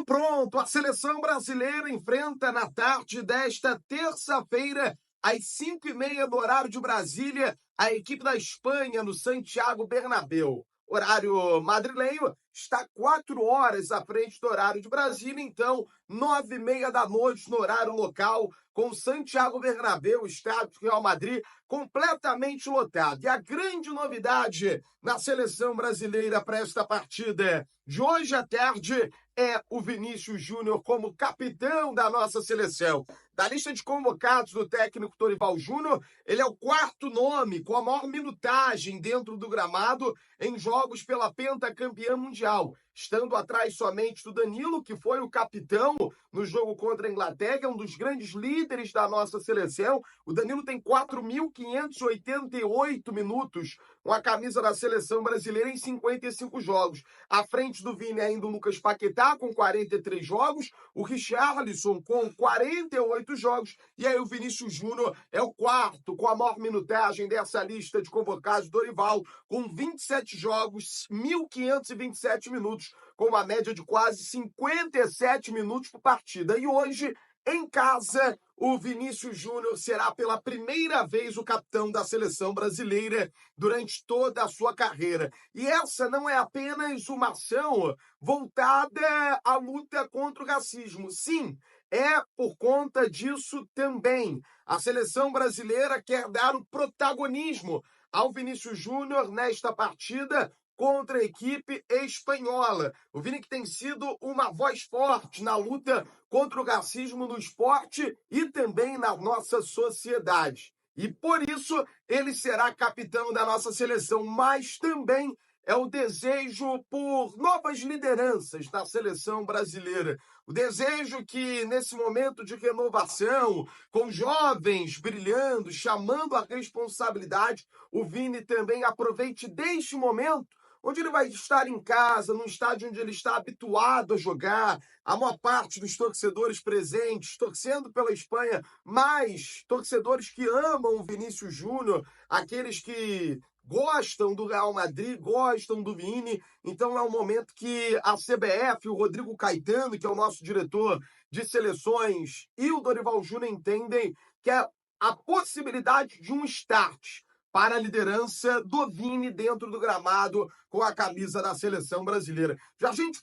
Tudo pronto! A seleção brasileira enfrenta na tarde desta terça-feira, às 5h30 do horário de Brasília, a equipe da Espanha no Santiago Bernabéu. Horário madrilenho está 4 horas à frente do horário de Brasília, então 9h30 da noite no horário local, com o Santiago Bernabéu, estádio do Real Madrid, completamente lotado. E a grande novidade na seleção brasileira para esta partida de hoje à tarde é o Vinícius Júnior como capitão da nossa seleção. Da lista de convocados do técnico Dorival Júnior, ele é o 4º nome com a maior minutagem dentro do gramado em jogos pela pentacampeã mundial, estando atrás somente do Danilo, que foi o capitão no jogo contra a Inglaterra, é um dos grandes líderes da nossa seleção. O Danilo tem 4.588 minutos com a camisa da seleção brasileira em 55 jogos. À frente do Vini ainda o Lucas Paquetá com 43 jogos, o Richarlison com 48 jogos, e aí o Vinícius Júnior é o 4º com a maior minutagem dessa lista de convocados do Dorival, com 27 jogos, 1.527 minutos, com uma média de quase 57 minutos por partida. E hoje, em casa, o Vinícius Júnior será pela primeira vez o capitão da seleção brasileira durante toda a sua carreira. E essa não é apenas uma ação voltada à luta contra o racismo. Sim, é por conta disso também. A seleção brasileira quer dar o protagonismo ao Vinícius Júnior nesta partida contra a equipe espanhola. O Vini que tem sido uma voz forte na luta contra o racismo no esporte e também na nossa sociedade. E por isso ele será capitão da nossa seleção, mas também é o desejo por novas lideranças na seleção brasileira. O desejo que, nesse momento de renovação, com jovens brilhando, chamando a responsabilidade, o Vini também aproveite deste momento onde ele vai estar em casa, num estádio onde ele está habituado a jogar, a maior parte dos torcedores presentes, torcendo pela Espanha, mas torcedores que amam o Vinícius Júnior, aqueles que gostam do Real Madrid, gostam do Vini. Então é um momento que a CBF, o Rodrigo Caetano, que é o nosso diretor de seleções, e o Dorival Júnior entendem que é a possibilidade de um start para a liderança do Vini dentro do gramado com a camisa da seleção brasileira. Já a gente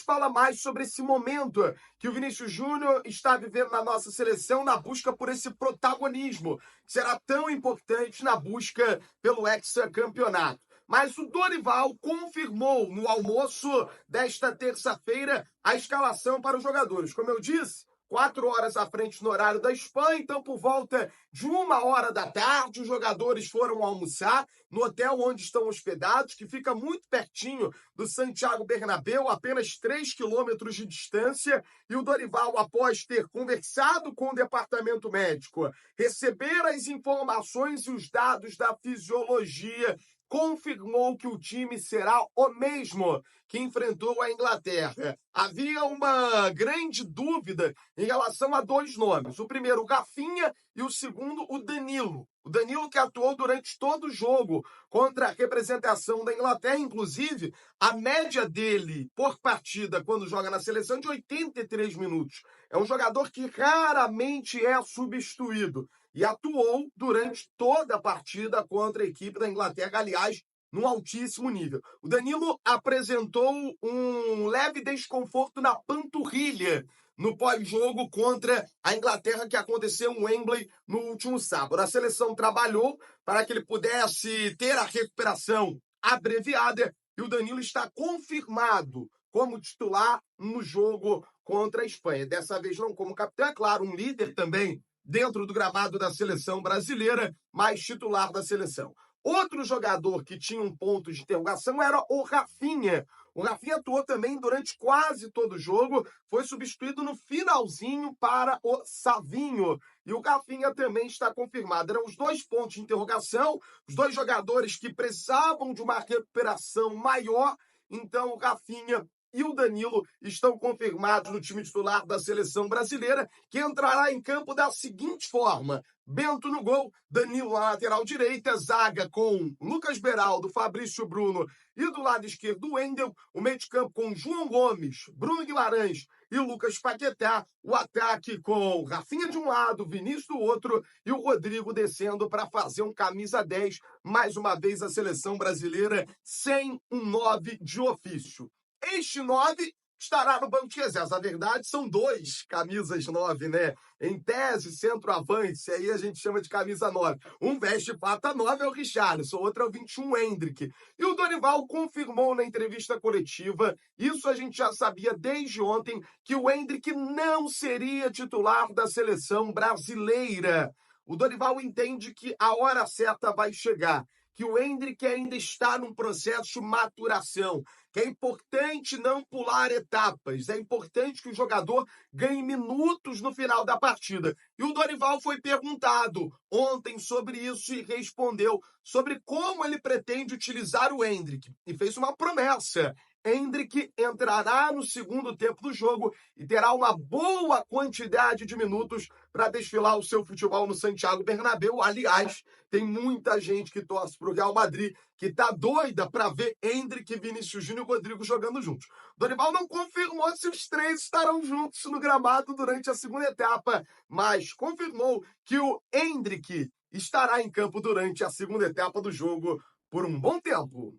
fala mais sobre esse momento que o Vinícius Júnior está vivendo na nossa seleção na busca por esse protagonismo, que será tão importante na busca pelo hexacampeonato. Mas o Dorival confirmou no almoço desta terça-feira a escalação para os jogadores. Como eu disse, 4 horas à frente no horário da Espanha, então por volta de 1h da tarde, os jogadores foram almoçar no hotel onde estão hospedados, que fica muito pertinho do Santiago Bernabéu, apenas 3 quilômetros de distância, e o Dorival, após ter conversado com o departamento médico, receber as informações e os dados da fisiologia, confirmou que o time será o mesmo que enfrentou a Inglaterra. Havia uma grande dúvida em relação a 2 nomes. O primeiro, o Rafinha, e o segundo, o Danilo. O Danilo que atuou durante todo o jogo contra a representação da Inglaterra. Inclusive, a média dele por partida, quando joga na seleção, é de 83 minutos. É um jogador que raramente é substituído e atuou durante toda a partida contra a equipe da Inglaterra, aliás, num altíssimo nível. O Danilo apresentou um leve desconforto na panturrilha no pós-jogo contra a Inglaterra, que aconteceu em Wembley no último sábado. A seleção trabalhou para que ele pudesse ter a recuperação abreviada e o Danilo está confirmado como titular no jogo contra a Espanha. Dessa vez não como capitão, é claro, um líder também dentro do gramado da seleção brasileira, mas titular da seleção. Outro jogador que tinha um ponto de interrogação era o Rafinha. O Rafinha atuou também durante quase todo o jogo, foi substituído no finalzinho para o Savinho. E o Rafinha também está confirmado. Eram os 2 pontos de interrogação, os 2 jogadores que precisavam de uma recuperação maior. Então o Rafinha e o Danilo estão confirmados no time titular da seleção brasileira, que entrará em campo da seguinte forma: Bento no gol, Danilo na lateral direita, zaga com Lucas Beraldo, Fabrício Bruno e do lado esquerdo o Wendel, o meio de campo com João Gomes, Bruno Guimarães e Lucas Paquetá, o ataque com Rafinha de um lado, Vinícius do outro e o Rodrigo descendo para fazer um camisa 10. Mais uma vez a seleção brasileira sem um 9 de ofício. Este 9 estará no banco de reservas. Na verdade, são 2 camisas 9, né? Em tese, centroavante, aí a gente chama de camisa 9. Um veste pata 9 é o Richarlison, outro é o 21 Endrick. E o Dorival confirmou na entrevista coletiva, isso a gente já sabia desde ontem, que o Endrick não seria titular da seleção brasileira. O Dorival entende que a hora certa vai chegar, que o Endrick ainda está num processo de maturação, que é importante não pular etapas, é importante que o jogador ganhe minutos no final da partida. E o Dorival foi perguntado ontem sobre isso e respondeu sobre como ele pretende utilizar o Endrick. E fez uma promessa. Endrick entrará no segundo tempo do jogo e terá uma boa quantidade de minutos para desfilar o seu futebol no Santiago Bernabéu. Aliás, tem muita gente que torce para o Real Madrid que tá doida para ver Endrick, Vinícius Júnior e Rodrigo jogando juntos. Dorival não confirmou se os 3 estarão juntos no gramado durante a segunda etapa, mas confirmou que o Endrick estará em campo durante a segunda etapa do jogo por um bom tempo.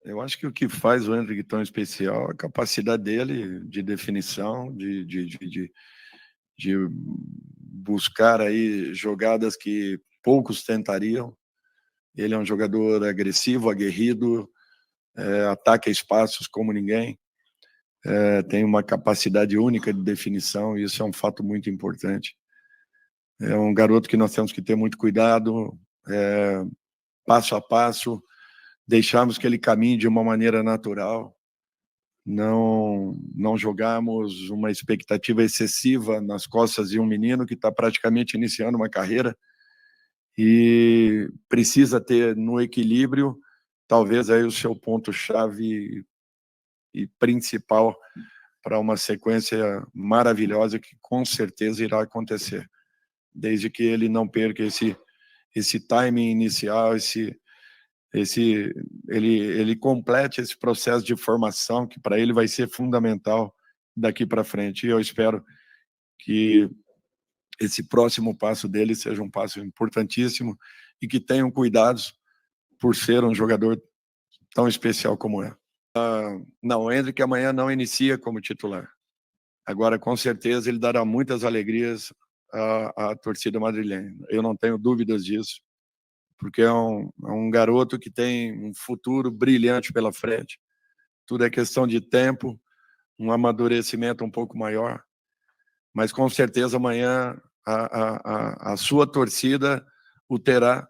Eu acho que o que faz o Endrick tão especial é a capacidade dele de definição, de buscar aí jogadas que poucos tentariam. Ele é um jogador agressivo, aguerrido, ataca espaços como ninguém, tem uma capacidade única de definição, e isso é um fato muito importante. É um garoto que nós temos que ter muito cuidado, passo a passo, deixarmos que ele caminhe de uma maneira natural, não jogarmos uma expectativa excessiva nas costas de um menino que está praticamente iniciando uma carreira e precisa ter no equilíbrio, talvez aí o seu ponto-chave e principal para uma sequência maravilhosa que com certeza irá acontecer, desde que ele não perca esse timing inicial, ele complete esse processo de formação que para ele vai ser fundamental daqui para frente. E eu espero que esse próximo passo dele seja um passo importantíssimo e que tenham cuidados por ser um jogador tão especial como é. Não, o Endrick amanhã não inicia como titular. Agora, com certeza, ele dará muitas alegrias à torcida madrilenha. Eu não tenho dúvidas disso, porque é um garoto que tem um futuro brilhante pela frente. Tudo é questão de tempo, um amadurecimento um pouco maior, mas com certeza amanhã a sua torcida o terá,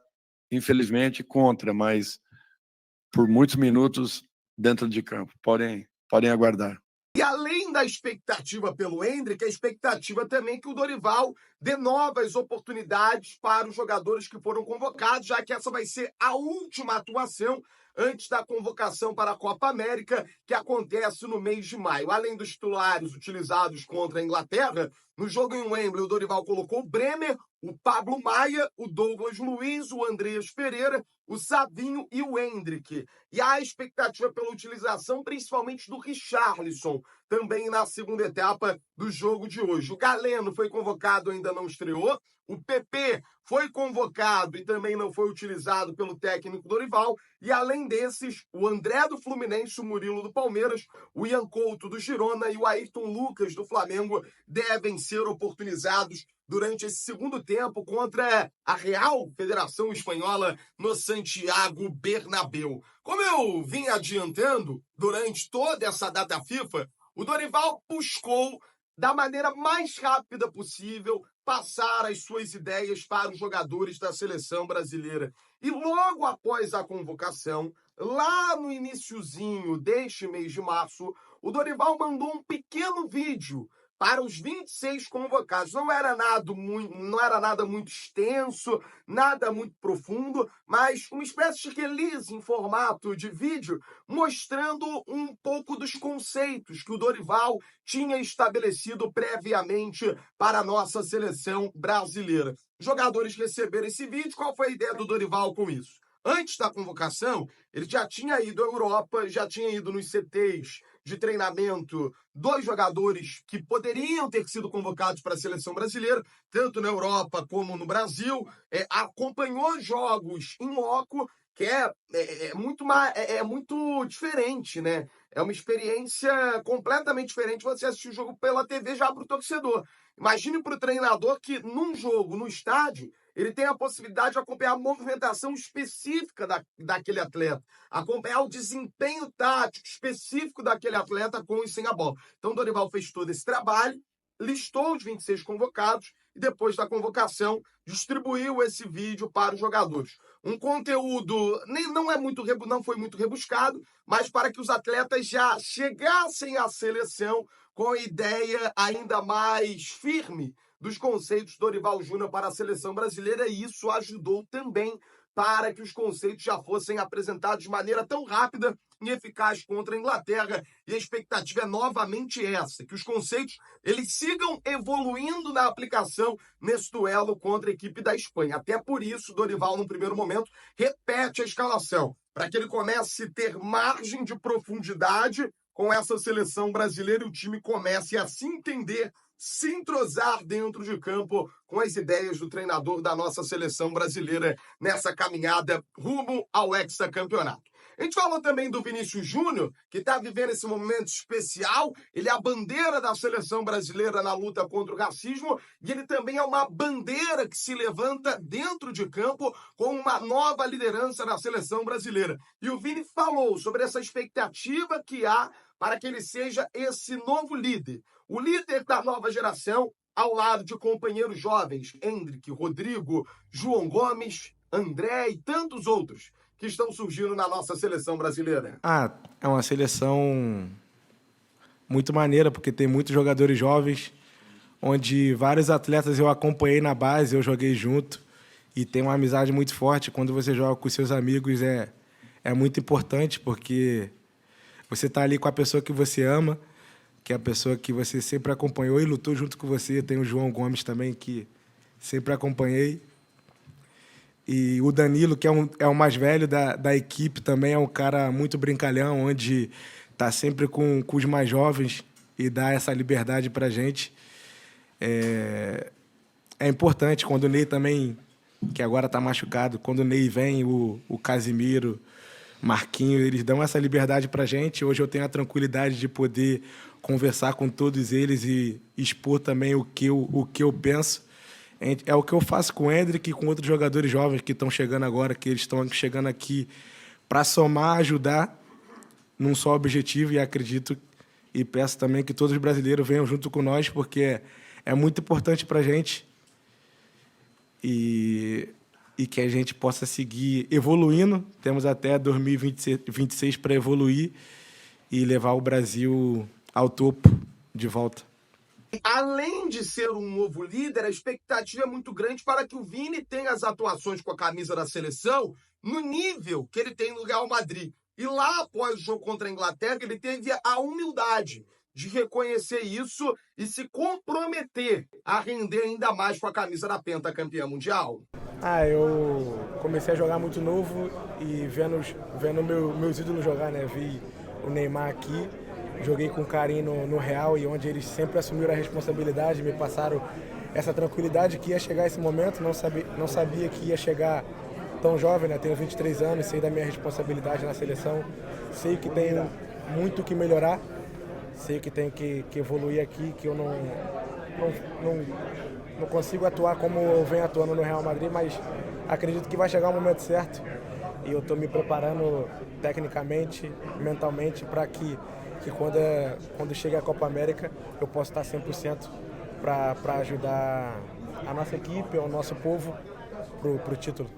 infelizmente, contra, mas por muitos minutos dentro de campo. Podem aguardar. E além da expectativa pelo Endrick, a expectativa também que o Dorival dê novas oportunidades para os jogadores que foram convocados, já que essa vai ser a última atuação antes da convocação para a Copa América, que acontece no mês de maio. Além dos titulares utilizados contra a Inglaterra, no jogo em Wembley, o Dorival colocou o Bremer, o Pablo Maia, o Douglas Luiz, o Andreas Pereira, o Savinho e o Endrick. E há expectativa pela utilização, principalmente do Richarlison, também na segunda etapa do jogo de hoje. O Galeno foi convocado, ainda não estreou. O PP foi convocado e também não foi utilizado pelo técnico Dorival. E além desses, o André do Fluminense, o Murilo do Palmeiras, o Ian Couto do Girona e o Ayrton Lucas do Flamengo devem ser oportunizados durante esse segundo tempo contra a Real Federação Espanhola no Santiago Bernabéu. Como eu vim adiantando durante toda essa data FIFA, o Dorival buscou, da maneira mais rápida possível, passar as suas ideias para os jogadores da seleção brasileira. E logo após a convocação, lá no iniciozinho deste mês de março, o Dorival mandou um pequeno vídeo para os 26 convocados. Não era nada muito extenso, nada muito profundo, mas uma espécie de release em formato de vídeo, mostrando um pouco dos conceitos que o Dorival tinha estabelecido previamente para a nossa seleção brasileira. Os jogadores receberam esse vídeo. Qual foi a ideia do Dorival com isso? Antes da convocação, ele já tinha ido à Europa, já tinha ido nos CTs de treinamento dos jogadores que poderiam ter sido convocados para a seleção brasileira, tanto na Europa como no Brasil, acompanhou jogos em loco, que é muito diferente, né? É uma experiência completamente diferente você assistir o jogo pela TV já para o torcedor. Imagine para o treinador que num jogo, no estádio, ele tem a possibilidade de acompanhar a movimentação específica daquele atleta, acompanhar o desempenho tático específico daquele atleta com e sem a bola. Então, o Dorival fez todo esse trabalho, listou os 26 convocados e, depois da convocação, distribuiu esse vídeo para os jogadores. Um conteúdo não foi muito rebuscado, mas para que os atletas já chegassem à seleção com a ideia ainda mais firme dos conceitos do Dorival Júnior para a seleção brasileira, e isso ajudou também para que os conceitos já fossem apresentados de maneira tão rápida e eficaz contra a Inglaterra. E a expectativa é novamente essa, que os conceitos eles sigam evoluindo na aplicação nesse duelo contra a equipe da Espanha. Até por isso, Dorival, no primeiro momento, repete a escalação, para que ele comece a ter margem de profundidade com essa seleção brasileira e o time comece a se entender, se entrosar dentro de campo com as ideias do treinador da nossa seleção brasileira nessa caminhada rumo ao hexacampeonato. A gente falou também do Vinícius Júnior, que está vivendo esse momento especial. Ele é a bandeira da seleção brasileira na luta contra o racismo e ele também é uma bandeira que se levanta dentro de campo com uma nova liderança na seleção brasileira. E o Vini falou sobre essa expectativa que há para que ele seja esse novo líder. O líder da nova geração, ao lado de companheiros jovens, Endrick, Rodrigo, João Gomes, André e tantos outros que estão surgindo na nossa seleção brasileira. É uma seleção muito maneira, porque tem muitos jogadores jovens, onde vários atletas eu acompanhei na base, eu joguei junto, e tem uma amizade muito forte. Quando você joga com seus amigos é muito importante, porque você está ali com a pessoa que você ama, que é a pessoa que você sempre acompanhou e lutou junto com você. Tem o João Gomes também, que sempre acompanhei. E o Danilo, que é o mais velho da equipe, também é um cara muito brincalhão, onde está sempre com os mais jovens e dá essa liberdade para a gente. É importante quando o Ney também, que agora está machucado, quando o Ney vem, o Casimiro, Marquinho, eles dão essa liberdade para a gente. Hoje eu tenho a tranquilidade de poder conversar com todos eles e expor também o que eu penso. É o que eu faço com o Endrick e com outros jogadores jovens que estão chegando agora, que eles estão chegando aqui para somar, ajudar num só objetivo, e acredito e peço também que todos os brasileiros venham junto com nós, porque é muito importante para a gente e que a gente possa seguir evoluindo. Temos até 2026 para evoluir e levar o Brasil ao topo de volta. Além de ser um novo líder, a expectativa é muito grande para que o Vini tenha as atuações com a camisa da seleção no nível que ele tem no Real Madrid. E lá, após o jogo contra a Inglaterra, ele teve a humildade de reconhecer isso e se comprometer a render ainda mais com a camisa da pentacampeã mundial. Eu comecei a jogar muito novo e vendo meus ídolos jogar, né? Vi o Neymar aqui, joguei com carinho no Real, e onde eles sempre assumiram a responsabilidade, me passaram essa tranquilidade que ia chegar esse momento. Não sabia que ia chegar tão jovem, né? Tenho 23 anos, sei da minha responsabilidade na seleção, sei que tenho muito que melhorar, sei que tenho que evoluir aqui, que eu não consigo atuar como eu venho atuando no Real Madrid, mas acredito que vai chegar o momento certo e eu estou me preparando tecnicamente, mentalmente, para que quando chegue a Copa América eu possa estar 100% para ajudar a nossa equipe, o nosso povo, pro título.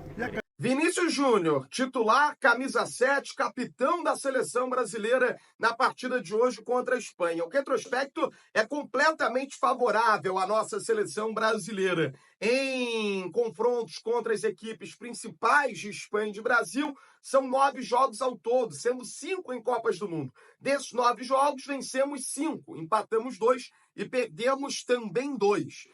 Vinícius Júnior, titular, camisa 7, capitão da seleção brasileira na partida de hoje contra a Espanha. O retrospecto é completamente favorável à nossa seleção brasileira. Em confrontos contra as equipes principais de Espanha e de Brasil, são 9 jogos ao todo, sendo 5 em Copas do Mundo. Desses 9 jogos, vencemos 5, empatamos 2 e perdemos também 2.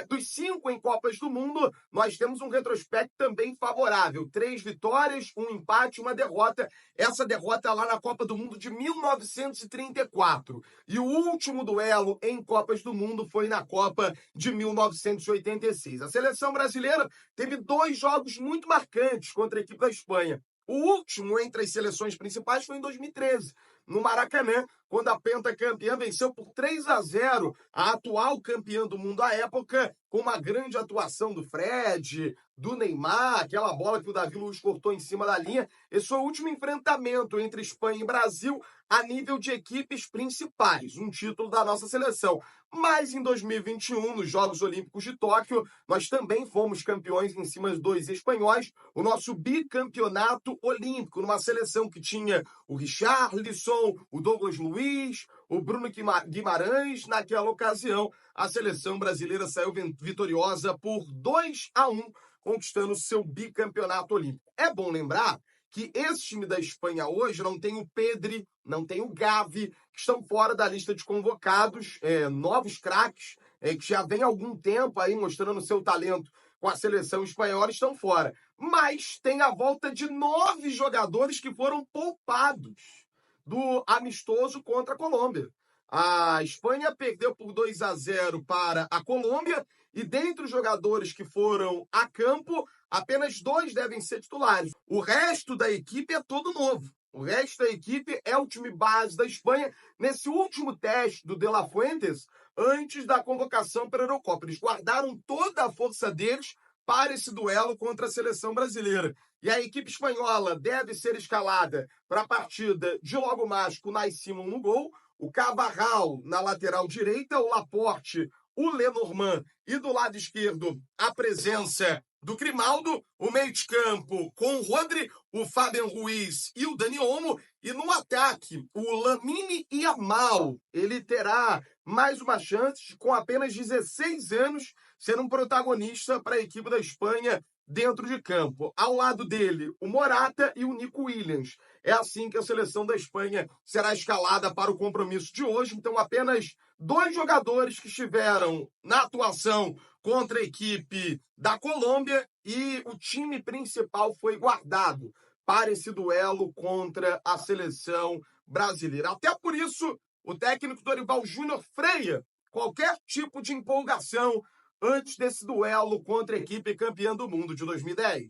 Dos 5 em Copas do Mundo, nós temos um retrospecto também favorável. 3 vitórias, 1 empate, 1 derrota. Essa derrota lá na Copa do Mundo de 1934. E o último duelo em Copas do Mundo foi na Copa de 1986. A seleção brasileira teve 2 jogos muito marcantes contra a equipe da Espanha. O último entre as seleções principais foi em 2013, no Maracanã, quando a pentacampeã venceu por 3-0 a atual campeã do mundo à época, com uma grande atuação do Fred, do Neymar, aquela bola que o Davi Luiz cortou em cima da linha. Esse foi o último enfrentamento entre Espanha e Brasil a nível de equipes principais, um título da nossa seleção. Mas em 2021, nos Jogos Olímpicos de Tóquio, nós também fomos campeões em cima dos espanhóis, o nosso bicampeonato olímpico, numa seleção que tinha o Richarlison, o Douglas Luiz, o Bruno Guimarães. Naquela ocasião, a seleção brasileira saiu vitoriosa por 2-1, conquistando seu bicampeonato olímpico. É bom lembrar que esse time da Espanha hoje não tem o Pedri, não tem o Gavi, que estão fora da lista de convocados, novos craques, que já vem há algum tempo aí mostrando seu talento com a seleção espanhola, estão fora. Mas tem a volta de 9 jogadores que foram poupados do amistoso contra a Colômbia. A Espanha perdeu por 2-0 para a Colômbia e dentre os jogadores que foram a campo, apenas 2 devem ser titulares. O resto da equipe é todo novo. O resto da equipe é o time base da Espanha nesse último teste do De La Fuentes antes da convocação para a Eurocopa. Eles guardaram toda a força deles para esse duelo contra a seleção brasileira. E a equipe espanhola deve ser escalada para a partida de logo mais com o Unai Simon no gol, o Carvajal na lateral direita, o Laporte, o Lenormand e do lado esquerdo a presença do Grimaldo, o meio de campo com o Rodri, o Fabian Ruiz e o Dani Olmo, e no ataque o Lamine Yamal. Ele terá mais uma chance, com apenas 16 anos, ser um protagonista para a equipe da Espanha dentro de campo. Ao lado dele, o Morata e o Nico Williams. É assim que a seleção da Espanha será escalada para o compromisso de hoje. Então, apenas 2 jogadores que estiveram na atuação contra a equipe da Colômbia e o time principal foi guardado para esse duelo contra a seleção brasileira. Até por isso, o técnico Dorival Júnior freia qualquer tipo de empolgação antes desse duelo contra a equipe campeã do mundo de 2010.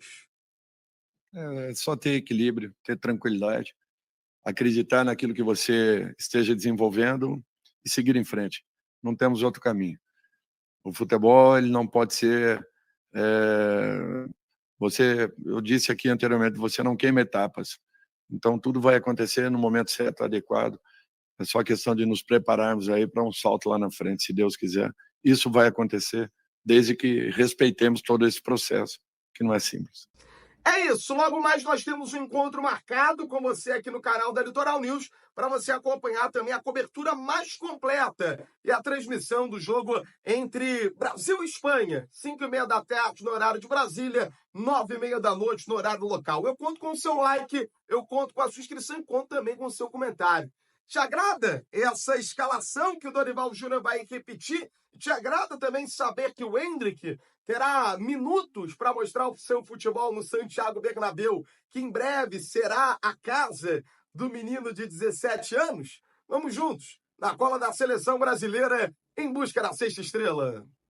É só ter equilíbrio, ter tranquilidade, acreditar naquilo que você esteja desenvolvendo e seguir em frente. Não temos outro caminho. O futebol ele não pode ser... eu disse aqui anteriormente, você não queima etapas. Então, tudo vai acontecer no momento certo, adequado. É só questão de nos prepararmos aí para um salto lá na frente, se Deus quiser. Isso vai acontecer desde que respeitemos todo esse processo, que não é simples. É isso, logo mais nós temos um encontro marcado com você aqui no canal da Litoral News, para você acompanhar também a cobertura mais completa e a transmissão do jogo entre Brasil e Espanha, 5h30 da tarde no horário de Brasília, 9h30 da noite no horário local. Eu conto com o seu like, eu conto com a sua inscrição e conto também com o seu comentário. Te agrada essa escalação que o Dorival Júnior vai repetir? Te agrada também saber que o Endrick terá minutos para mostrar o seu futebol no Santiago Bernabéu, que em breve será a casa do menino de 17 anos? Vamos juntos, na cola da seleção brasileira, em busca da 6ª estrela.